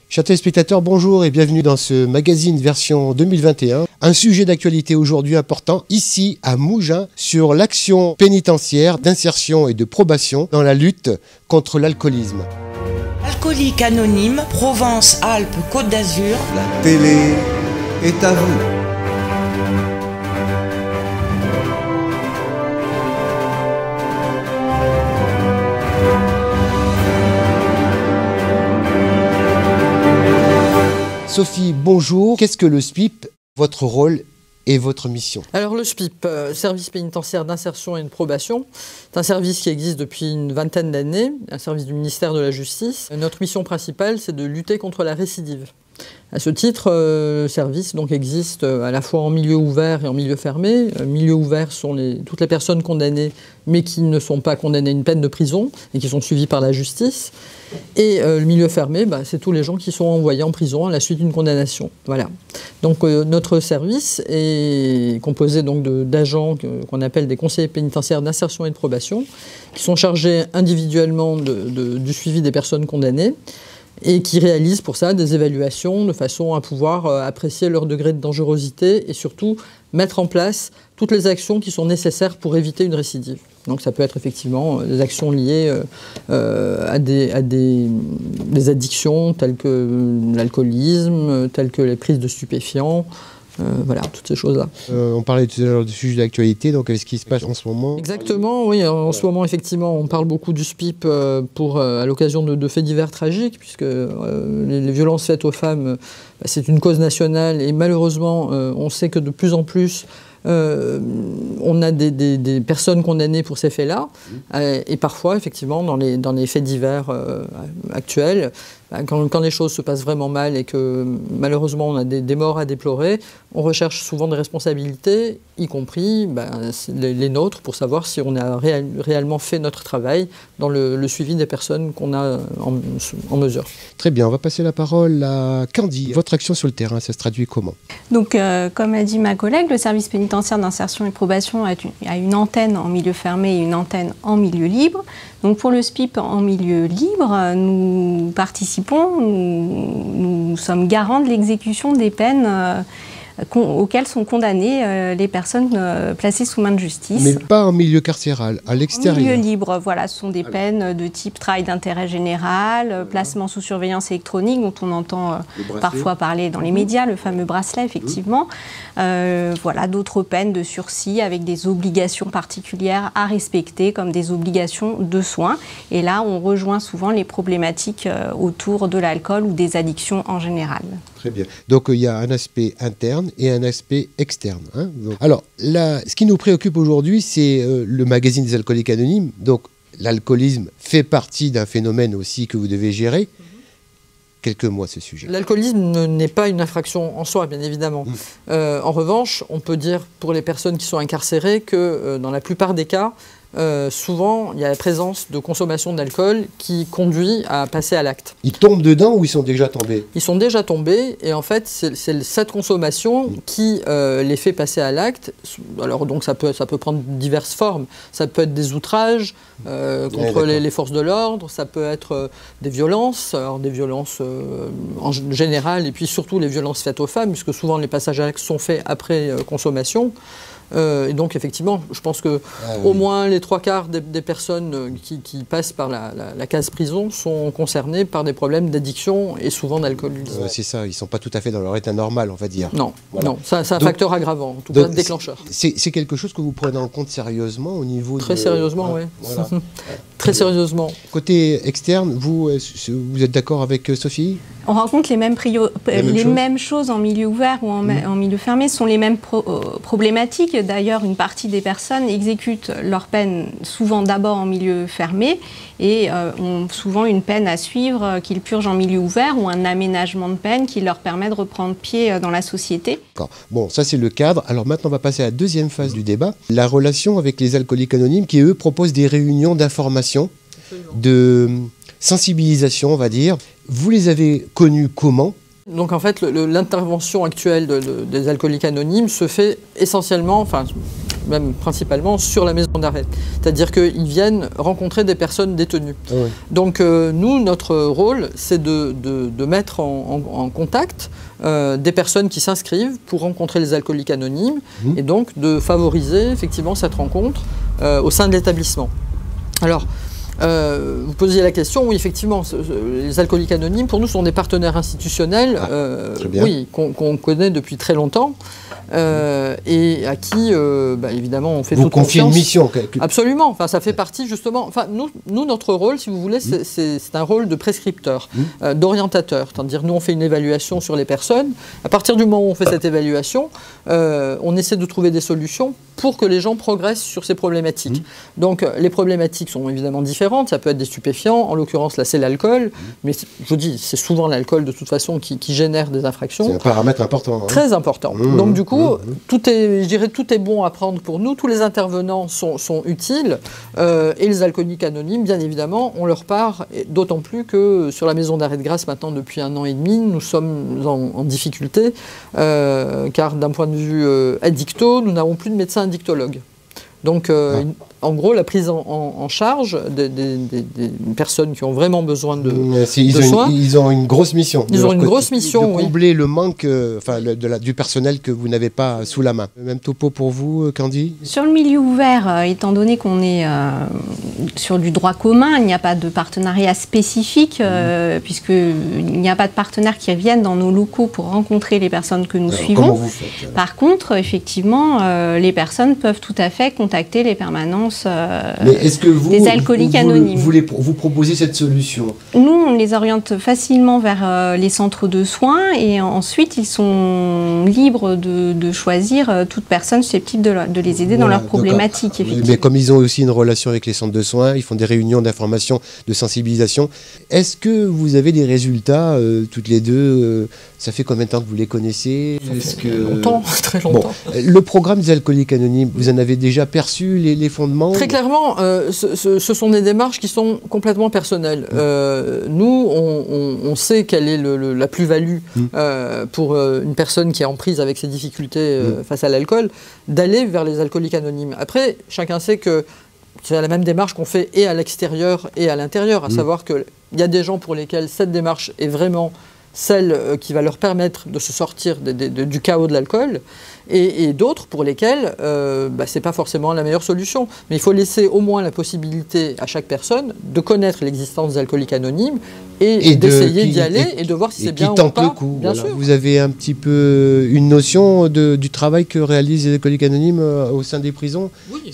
Chers téléspectateurs, bonjour et bienvenue dans ce magazine version 2021. Un sujet d'actualité aujourd'hui important, ici à Mougins, sur l'action pénitentiaire d'insertion et de probation dans la lutte contre l'alcoolisme. Alcoolique anonyme, Provence-Alpes-Côte d'Azur. La télé est à vous. Sophie, bonjour. Qu'est-ce que le SPIP, votre rôle et votre mission? Alors le SPIP, Service pénitentiaire d'insertion et de probation, c'est un service qui existe depuis une vingtaine d'années, un service du ministère de la Justice. Notre mission principale, c'est de lutter contre la récidive. À ce titre, le service donc, existe à la fois en milieu ouvert et en milieu fermé. Milieu ouvert sont toutes les personnes condamnées, mais qui ne sont pas condamnées à une peine de prison et qui sont suivies par la justice. Et le milieu fermé, c'est tous les gens qui sont envoyés en prison à la suite d'une condamnation. Voilà. Donc notre service est composé d'agents qu'on appelle des conseillers pénitentiaires d'insertion et de probation, qui sont chargés individuellement du suivi des personnes condamnées, et qui réalisent pour ça des évaluations de façon à pouvoir apprécier leur degré de dangerosité et surtout mettre en place toutes les actions qui sont nécessaires pour éviter une récidive. Donc ça peut être effectivement des actions liées à des addictions telles que l'alcoolisme, telles que les prises de stupéfiants. Voilà, toutes ces choses-là. On parlait tout à l'heure du sujet d'actualité, donc ce qui se passe en ce moment. Exactement, oui. En ce moment, effectivement, on parle beaucoup du SPIP à l'occasion de faits divers tragiques, puisque les violences faites aux femmes, c'est une cause nationale, et malheureusement, on sait que de plus en plus, on a des personnes condamnées pour ces faits-là, et parfois, effectivement, dans les faits divers actuels, quand les choses se passent vraiment mal et que malheureusement on a des morts à déplorer, on recherche souvent des responsabilités, y compris les nôtres, pour savoir si on a réellement fait notre travail dans le suivi des personnes qu'on a en mesure. Très bien, on va passer la parole à Candy. Votre action sur le terrain, ça se traduit comment? Donc, comme a dit ma collègue, le service pénitentiaire d'insertion et de probation a une antenne en milieu fermé et une antenne en milieu libre. Donc pour le SPIP en milieu libre, nous participons, nous sommes garants de l'exécution des peines auxquelles sont condamnées les personnes placées sous main de justice. Mais pas en milieu carcéral, à l'extérieur. En milieu libre, voilà, ce sont des peines de type travail d'intérêt général, placement sous surveillance électronique, dont on entend parfois parler dans les médias, le fameux bracelet, effectivement. Voilà, d'autres peines de sursis avec des obligations particulières à respecter, comme des obligations de soins. Et là, on rejoint souvent les problématiques autour de l'alcool ou des addictions en général. Très bien. Donc il y a un aspect interne et un aspect externe. Hein. Alors, là, ce qui nous préoccupe aujourd'hui, c'est le magazine des alcooliques anonymes. Donc l'alcoolisme fait partie d'un phénomène aussi que vous devez gérer. Quelques mots à ce sujet. L'alcoolisme n'est pas une infraction en soi, bien évidemment. En revanche, on peut dire pour les personnes qui sont incarcérées que dans la plupart des cas, souvent, il y a la présence de consommation d'alcool qui conduit à passer à l'acte. Ils tombent dedans ou ils sont déjà tombés? Ils sont déjà tombés et en fait, c'est cette consommation qui les fait passer à l'acte. Alors donc ça peut prendre diverses formes. Ça peut être des outrages contre les forces de l'ordre, ça peut être des violences, alors des violences en général et puis surtout les violences faites aux femmes, puisque souvent les passages à l'acte sont faits après consommation. Et donc effectivement, je pense que au moins les 3/4 des personnes qui passent par la case prison sont concernées par des problèmes d'addiction et souvent d'alcoolisme. C'est ça, ils ne sont pas tout à fait dans leur état normal, on va dire. Non, voilà. Non, c'est un donc, facteur aggravant, en tout cas déclencheur. C'est quelque chose que vous prenez en compte sérieusement au niveau Très sérieusement, oui. Voilà. Très sérieusement. Côté externe, vous êtes d'accord avec Sophie? On rencontre les mêmes choses en milieu ouvert ou en milieu fermé, ce sont les mêmes problématiques. D'ailleurs, une partie des personnes exécutent leur peine souvent d'abord en milieu fermé et ont souvent une peine à suivre qu'ils purgent en milieu ouvert ou un aménagement de peine qui leur permet de reprendre pied dans la société. Bon, ça c'est le cadre. Alors maintenant, on va passer à la deuxième phase du débat, la relation avec les alcooliques anonymes qui, eux, proposent des réunions d'information, de sensibilisation, on va dire. Vous les avez connus comment? Donc en fait, l'intervention actuelle des alcooliques anonymes se fait essentiellement, même principalement sur la maison d'arrêt. C'est-à-dire qu'ils viennent rencontrer des personnes détenues. Ah ouais. Donc nous, notre rôle, c'est de mettre en contact des personnes qui s'inscrivent pour rencontrer les alcooliques anonymes et donc de favoriser effectivement cette rencontre au sein de l'établissement. Alors, vous posiez la question, oui, effectivement, les alcooliques anonymes, pour nous, sont des partenaires institutionnels oui, qu'on connaît depuis très longtemps et à qui, évidemment, on fait toute confiance. Vous confiez une mission. Absolument. Enfin, ça fait partie, justement... Enfin, nous, notre rôle, si vous voulez, c'est un rôle de prescripteur, d'orientateur. C'est-à-dire, nous, on fait une évaluation sur les personnes. À partir du moment où on fait cette évaluation, on essaie de trouver des solutions pour que les gens progressent sur ces problématiques. Donc, les problématiques sont évidemment différentes. Ça peut être des stupéfiants. En l'occurrence, là, c'est l'alcool. Mais je vous dis, c'est souvent l'alcool, de toute façon, qui génère des infractions. C'est un paramètre important. Hein. Très important. Donc, du coup, tout est bon à prendre pour nous. Tous les intervenants sont utiles. Et les alcooliques anonymes, bien évidemment, on leur part. D'autant plus que sur la maison d'arrêt de grâce, maintenant, depuis 1 an et demi, nous sommes en difficulté. Car d'un point de vue addicto, nous n'avons plus de médecins addictologues. Donc, en gros, la prise en charge des personnes qui ont vraiment besoin de soins. Ils ont une grosse mission. Ils ont une grosse mission, de combler le manque du personnel que vous n'avez pas sous la main. Même topo pour vous, Candy ? Sur le milieu ouvert, étant donné qu'on est sur du droit commun, il n'y a pas de partenariat spécifique, puisqu'il n'y a pas de partenaires qui viennent dans nos locaux pour rencontrer les personnes que nous suivons. Comment vous faites ? Par contre, effectivement, les personnes peuvent tout à fait contacter les permanences des alcooliques anonymes. Vous proposez cette solution ? Nous, on les oriente facilement vers les centres de soins et ensuite, ils sont libres de choisir toute personne susceptible de les aider dans leurs problématiques. Mais comme ils ont aussi une relation avec les centres de soins, ils font des réunions d'information, de sensibilisation. Est-ce que vous avez des résultats, toutes les deux ça fait combien de temps que vous les connaissez ? Longtemps, très longtemps. Bon, le programme des alcooliques anonymes, vous en avez déjà perçu les fondements ? Très clairement, ce sont des démarches qui sont complètement personnelles. Nous, on sait quelle est la plus-value pour une personne qui est en prise avec ses difficultés face à l'alcool, d'aller vers les alcooliques anonymes. Après, chacun sait que c'est la même démarche qu'on fait et à l'extérieur et à l'intérieur, à savoir qu'il y a des gens pour lesquels cette démarche est vraiment celle qui va leur permettre de se sortir du chaos de l'alcool, et d'autres pour lesquels ce n'est pas forcément la meilleure solution. Mais il faut laisser au moins la possibilité à chaque personne de connaître l'existence des alcooliques anonymes et d'essayer d'y aller et de voir si c'est bien ou pas. Le coup, bien sûr. Vous avez un petit peu une notion du travail que réalisent les alcooliques anonymes au sein des prisons. Oui.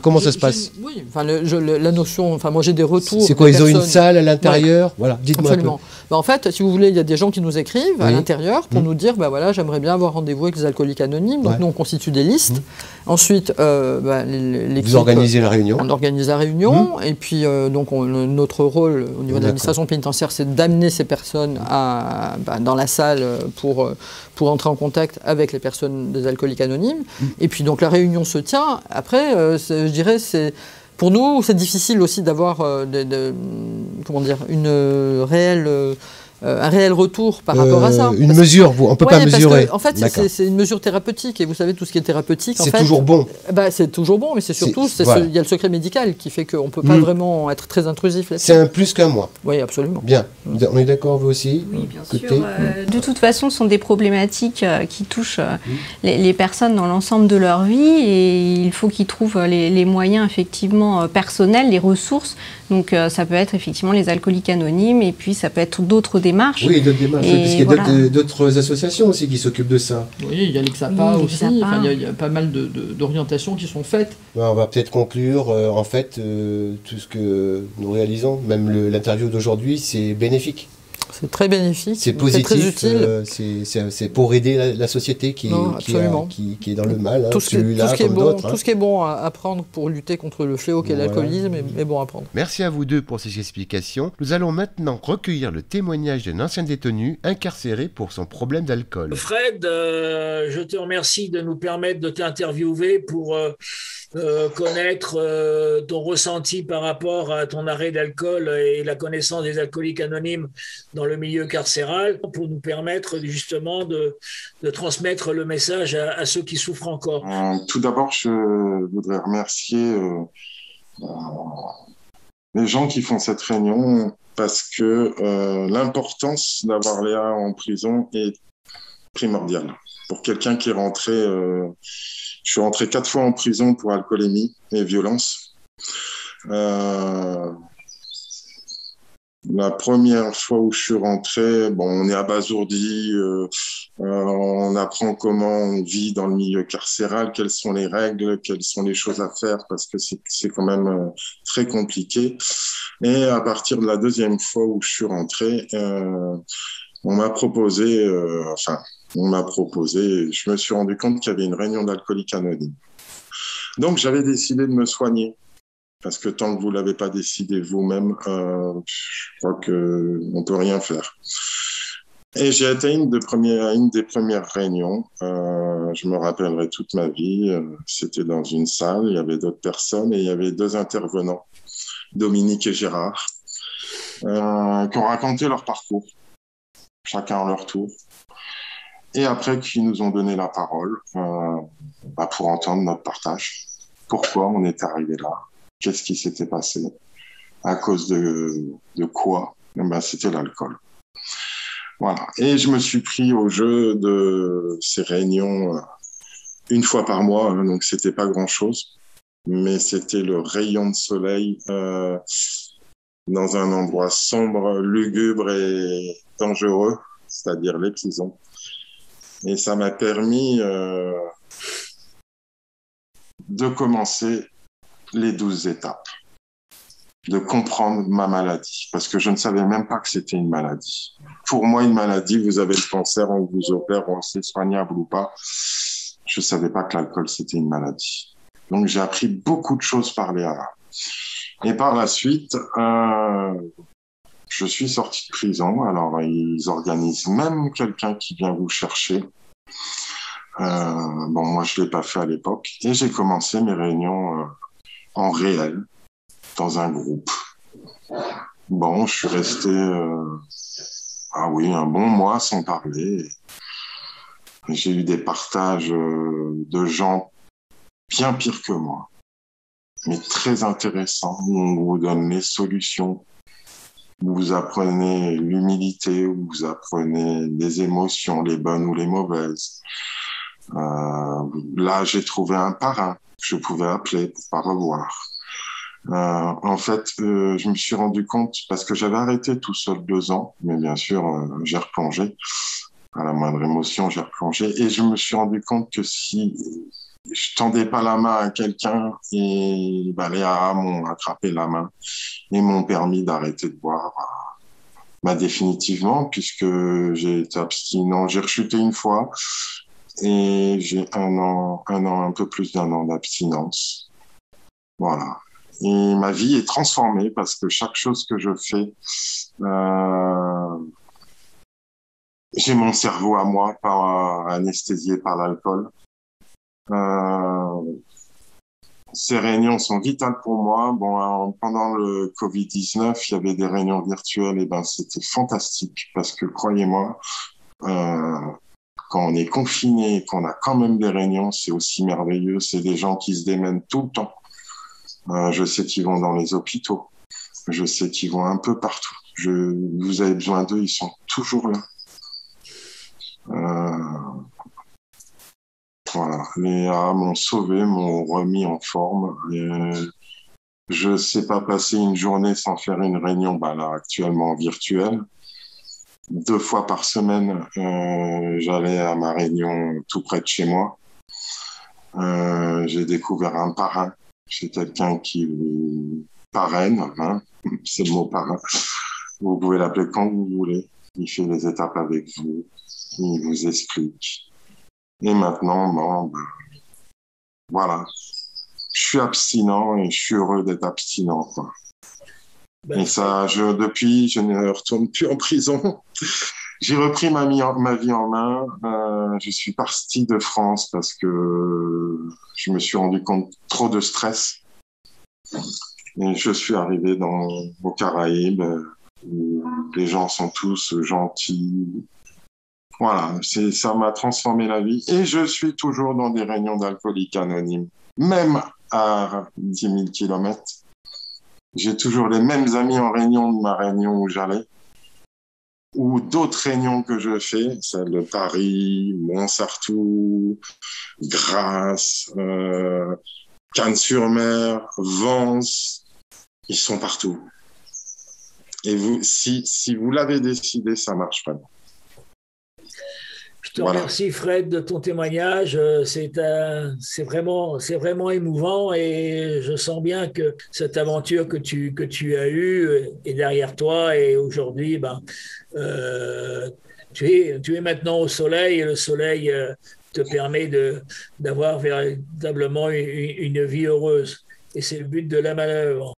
Comment ça se passe? Oui, la notion, moi j'ai des retours. C'est quoi, ils ont une salle à l'intérieur? Voilà, dites-moi. Absolument. En fait, si vous voulez, il y a des gens qui nous écrivent à l'intérieur pour nous dire, j'aimerais bien avoir rendez-vous avec les alcooliques anonymes. Donc nous, on constitue des listes. Ensuite, vous organisez la réunion. On organise la réunion. Et puis, notre rôle au niveau de l'administration pénitentiaire, c'est d'amener ces personnes dans la salle pour entrer en contact avec les personnes des alcooliques anonymes. Et puis, donc, la réunion se tient. Après, je dirais, pour nous, c'est difficile aussi d'avoir un réel retour par rapport à ça. Une mesure, on ne peut pas mesurer. En fait, c'est une mesure thérapeutique. Et vous savez, tout ce qui est thérapeutique, c'est toujours bon. C'est toujours bon, mais c'est surtout, il y a le secret médical qui fait qu'on ne peut pas vraiment être très intrusif là-dessus. C'est un plus qu'un moins. Oui, absolument. Bien. On est d'accord, vous aussi? Oui, bien sûr. De toute façon, ce sont des problématiques qui touchent les personnes dans l'ensemble de leur vie. Et il faut qu'ils trouvent les moyens, effectivement, personnels, les ressources. Donc, ça peut être effectivement les alcooliques anonymes. Et puis, ça peut être d'autres démarches. Oui, d'autres démarches, parce qu'il y a d'autres associations aussi qui s'occupent de ça. Oui, il y a l'Exapa aussi, il y a pas mal d'orientations qui sont faites. On va peut-être conclure, tout ce que nous réalisons, même l'interview d'aujourd'hui, c'est bénéfique. C'est très bénéfique, c'est positif, très utile. C'est pour aider la société qui est dans le mal. Tout ce qui est bon à prendre pour lutter contre le fléau qu'est l'alcoolisme est bon à prendre. Merci à vous deux pour ces explications. Nous allons maintenant recueillir le témoignage d'un ancien détenu incarcéré pour son problème d'alcool. Fred, je te remercie de nous permettre de t'interviewer pour connaître ton ressenti par rapport à ton arrêt d'alcool et la connaissance des alcooliques anonymes dans dans le milieu carcéral pour nous permettre justement de transmettre le message à ceux qui souffrent encore. Tout d'abord, je voudrais remercier les gens qui font cette réunion parce que l'importance d'avoir Léa en prison est primordiale. Pour quelqu'un qui est rentré, je suis rentré 4 fois en prison pour alcoolémie et violence. La première fois où je suis rentré, on est abasourdi, on apprend comment on vit dans le milieu carcéral, quelles sont les règles, quelles sont les choses à faire, parce que c'est quand même très compliqué. Et à partir de la deuxième fois où je suis rentré, on m'a proposé, je me suis rendu compte qu'il y avait une réunion d'Alcooliques Anonymes. Donc j'avais décidé de me soigner. Parce que tant que vous ne l'avez pas décidé vous-même, je crois qu'on ne peut rien faire. Et j'ai été une des premières réunions. Je me rappellerai toute ma vie. C'était dans une salle, il y avait d'autres personnes et il y avait 2 intervenants, Dominique et Gérard, qui ont raconté leur parcours, chacun à leur tour. Et après, qui nous ont donné la parole pour entendre notre partage. Pourquoi on est arrivé là? Qu'est-ce qui s'était passé? À cause de quoi? C'était l'alcool. Voilà. Et je me suis pris au jeu de ces réunions une fois par mois, hein, donc c'était pas grand-chose, mais c'était le rayon de soleil dans un endroit sombre, lugubre et dangereux, c'est-à-dire les prisons. Et ça m'a permis de commencer les 12 étapes, de comprendre ma maladie, parce que je ne savais même pas que c'était une maladie. Pour moi, une maladie, vous avez le cancer, on vous opère, on sait soignable ou pas. Je ne savais pas que l'alcool, c'était une maladie. Donc, j'ai appris beaucoup de choses par Léa. Et par la suite, je suis sorti de prison. Alors, ils organisent même quelqu'un qui vient vous chercher. Moi, je ne l'ai pas fait à l'époque. Et j'ai commencé mes réunions en réel, dans un groupe. Je suis resté un bon mois sans parler. J'ai eu des partages de gens bien pires que moi, mais très intéressants, où on vous donne les solutions, où vous apprenez l'humilité, où vous apprenez les émotions, les bonnes ou les mauvaises. Là, j'ai trouvé un parrain que je pouvais appeler pour pas revoir. Je me suis rendu compte, parce que j'avais arrêté tout seul 2 ans, mais bien sûr, j'ai replongé. À la moindre émotion, j'ai replongé. Et je me suis rendu compte que si je tendais pas la main à quelqu'un, et les AA m'ont attrapé la main et m'ont permis d'arrêter de boire définitivement, puisque j'ai été abstinent. J'ai rechuté une fois et j'ai un peu plus d'1 an d'abstinence. Voilà. Et ma vie est transformée parce que chaque chose que je fais, j'ai mon cerveau à moi, pas anesthésié par l'alcool. Ces réunions sont vitales pour moi. Pendant le Covid-19, il y avait des réunions virtuelles et c'était fantastique parce que croyez-moi, quand on est confiné et qu'on a quand même des réunions, c'est aussi merveilleux. C'est des gens qui se démènent tout le temps. Je sais qu'ils vont dans les hôpitaux. Je sais qu'ils vont un peu partout. Vous avez besoin d'eux, ils sont toujours là. Voilà. Les AA m'ont sauvé, m'ont remis en forme. Je ne sais pas passer une journée sans faire une réunion, là, actuellement virtuelle. 2 fois par semaine, j'allais à ma réunion tout près de chez moi. J'ai découvert un parrain. C'est quelqu'un qui vous parraine, hein, c'est le mot parrain. Vous pouvez l'appeler quand vous voulez. Il fait les étapes avec vous. Il vous explique. Et maintenant, voilà. Je suis abstinent et je suis heureux d'être abstinent, quoi. Et ça, depuis, je ne retourne plus en prison. J'ai repris ma vie en main. Je suis parti de France parce que je me suis rendu compte trop de stress. Et je suis arrivé aux Caraïbes. les gens sont tous gentils. Voilà, ça m'a transformé la vie. Et je suis toujours dans des réunions d'Alcooliques Anonymes, même à 10 000 kilomètres. J'ai toujours les mêmes amis en réunion de ma réunion où j'allais, ou d'autres réunions que je fais, celle de Paris, Montsartou, Grasse, Cannes-sur-Mer, Vence, ils sont partout. Et vous, si vous l'avez décidé, ça marche vraiment. Je te remercie, Fred, de ton témoignage. C'est vraiment émouvant et je sens bien que cette aventure que tu as eue est derrière toi et aujourd'hui, tu es maintenant au soleil et le soleil te permet d'avoir véritablement une vie heureuse. Et c'est le but de la manœuvre.